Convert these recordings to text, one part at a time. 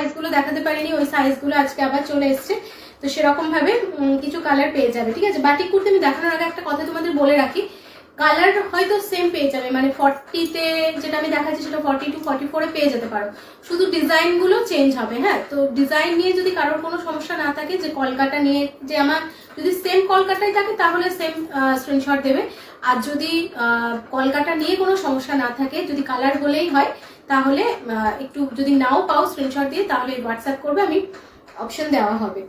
সাইজগুলো দেখাতে পারিনি, ওই সাইজগুলো আজকে আবার চলে এসছে। তো সেরকম ভাবে কিছু কালার পেয়ে যাবে, ঠিক আছে। বাটিক কুর্তি আমি দেখানোর আগে একটা কথা তোমাদের বলে রাখি, কালার হয়তো সেম পেয়ে যাবে, মানে 40-তে যেটা আমি দেখাচ্ছি সেটা 42-44-এ পেয়ে যেতে পারো, শুধু ডিজাইনগুলো চেঞ্জ হবে। হ্যাঁ, তো ডিজাইন নিয়ে যদি কারোর কোনো সমস্যা না থাকে, যে কলকাতা নিয়ে যে আমার যদি সেম কলকাতায় থাকে তাহলে সেম স্ক্রিনশট দেবে, আর যদি কলকাতা নিয়ে কোনো সমস্যা না থাকে, যদি কালার বলেই হয় তাহলে একটু যদি নাও পাও স্ক্রিনশট দিয়ে তাহলে হোয়াটসঅ্যাপ করবে, আমি অপশন দেওয়া হবে,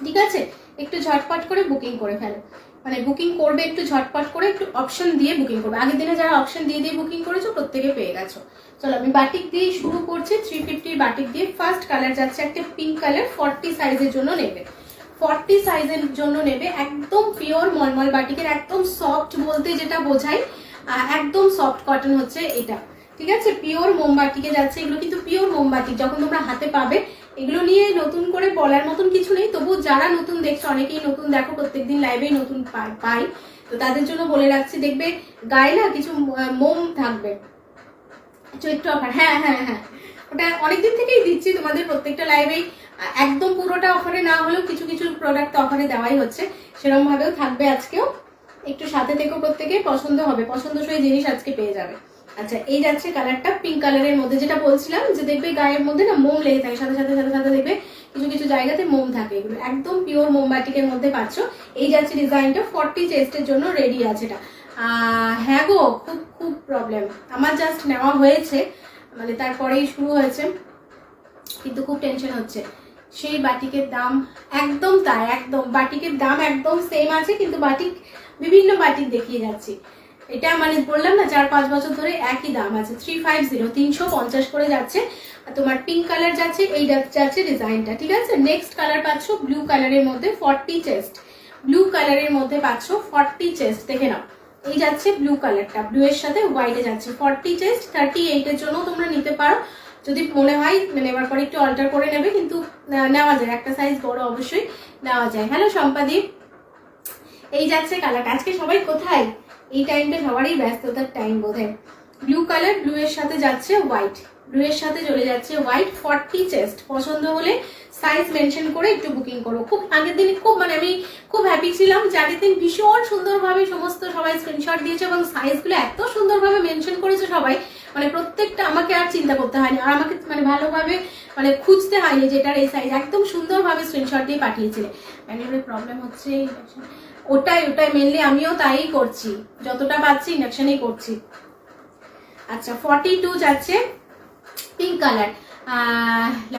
ঠিক আছে। একটু ঝটপট করে বুকিং করে ফেলো, মানে বুকিং করবে একটু ঝটপট করে, একটু অপশন দিয়ে বুকিং করবে। আগের দিনে যারা অপশন দিয়ে দিয়ে বুকিং করেছো প্রত্যেকে পেয়ে গেছো। চলো আমি বাটিক দিয়ে শুরু করছি, 350 বাটিক দিয়ে। ফার্স্ট কালার যাচ্ছে একটা পিঙ্ক কালার, 40 সাইজের জন্য নেবে, 40 সাইজের জন্য নেবে। একদম পিওর মলমল বাটিকের, একদম সফট বলতে যেটা বোঝাই, একদম সফট কটন হচ্ছে এটা, ঠিক আছে। পিওর মোমবাটিকে যাচ্ছে, এগুলো কিন্তু পিওর মোমবাটিক, যখন তোমরা হাতে পাবে। এগুলো নিয়ে নতুন করে বলার মতন কিছু নেই, তবু যারা নতুন দেখছো, অনেকেই নতুন দেখো, প্রত্যেকদিন লাইভেই নতুন পাই, তো তাদের জন্য বলে রাখছি, দেখবে গায়ে না কিছু মোম থাকবে, একটু অফার। হ্যাঁ হ্যাঁ হ্যাঁ, ওটা অনেকদিন থেকেই দিচ্ছি তোমাদের প্রত্যেকটা লাইভেই, একদম পুরোটা অফারে না হলেও কিছু কিছু প্রোডাক্ট অফারে দেওয়াই হচ্ছে, সেরকম ভাবেও থাকবে আজকেও। একটু সাথে থেকো, প্রত্যেকে পছন্দ হবে, পছন্দসই জিনিস আজকে পেয়ে যাবে। আচ্ছা, এই যাচ্ছে কালারটা পিঙ্ক কালারের মধ্যে, যেটা বলছিলাম যে দেখবে গায়ের মধ্যে না মোম লেগে থাকে, সাথে সাথে সাথে সাথে দেখবে কিছু কিছু জায়গাতে মোম থাকে, এগুলো একদম পিওর মোমবাটিকের মধ্যে পাচ্ছ। এই যাচ্ছে ডিজাইনটা, 40 চেস্টের জন্য রেডি আছে এটা। হ্যাঁ গো, খুব খুব প্রবলেম, আমার জাস্ট নেওয়া হয়েছে, মানে তারপরেই শুরু হয়েছে, কিন্তু খুব টেনশন হচ্ছে। সেই বাটিকের দাম একদম তাই, একদম বাটিকের দাম একদম সেম আছে, কিন্তু বাটিক বিভিন্ন বাটিক দেখিয়ে যাচ্ছি। এটা মানে বললাম না 4-5 বছর ধরে একই দাম আছে, 350 350 করে যাচ্ছে। আর তোমার পিঙ্ক কালার যাচ্ছে, এই যাচ্ছে ডিজাইনটা, ঠিক আছে। নেক্সট কালার পাচ্ছ ব্লু কালারের মধ্যে, 40 চেস্ট, ব্লু কালারের মধ্যে পাচ্ছ 40 চেস্ট, দেখে নাও। এই যাচ্ছে ব্লু কালারটা, ব্লু এর সাথে হোয়াইটে যাচ্ছে, 40 চেস্ট, 38 এর জন্য তোমরা নিতে পারো, যদি মনে হয় নেবার পরে একটু অল্টার করে নেবে, কিন্তু নেওয়া যায়, একটা সাইজ বড় অবশ্যই নেওয়া যায়। হ্যালো সম্পাদীপ, এই যাচ্ছে কালারটা। আজকে সবাই কোথায়, এই টাইমটা সবারই ব্যস্ততার টাইম বোধহয়। ব্লু কালার, ব্লু এর সাথে যাচ্ছে হোয়াইট, ব্লু এর সাথে চলে যাচ্ছে হোয়াইট, 40 চেস্ট। পছন্দ হলে সাইজ মেনশন করে একটু বুকিং করো। খুব আগের দিন খুব মানে আমি খুব হ্যাপি ছিলাম যে আগের দিন ভীষণ সুন্দরভাবে সমস্ত সবাই স্ক্রিনশট দিয়েছে এবং সাইজগুলো এত সুন্দরভাবে মেনশন করেছে সবাই, মানে প্রত্যেকটা আমাকে আর চিন্তা করতে হয়নি, আর আমাকে মানে ভালোভাবে মানে খুঁজতে হয়নি যেটার এই সাইজ, একদম সুন্দরভাবে স্ক্রিনশট দিয়ে পাঠিয়েছিলে। ব্যাঙ্গালোরের প্রবলেম হচ্ছে ওটাই মেনলি, আমিও তাই করছি, যতটা পাচ্ছি ইন্ডাকশনেই করছি। আচ্ছা, 42 যাচ্ছে পিঙ্ক কালার,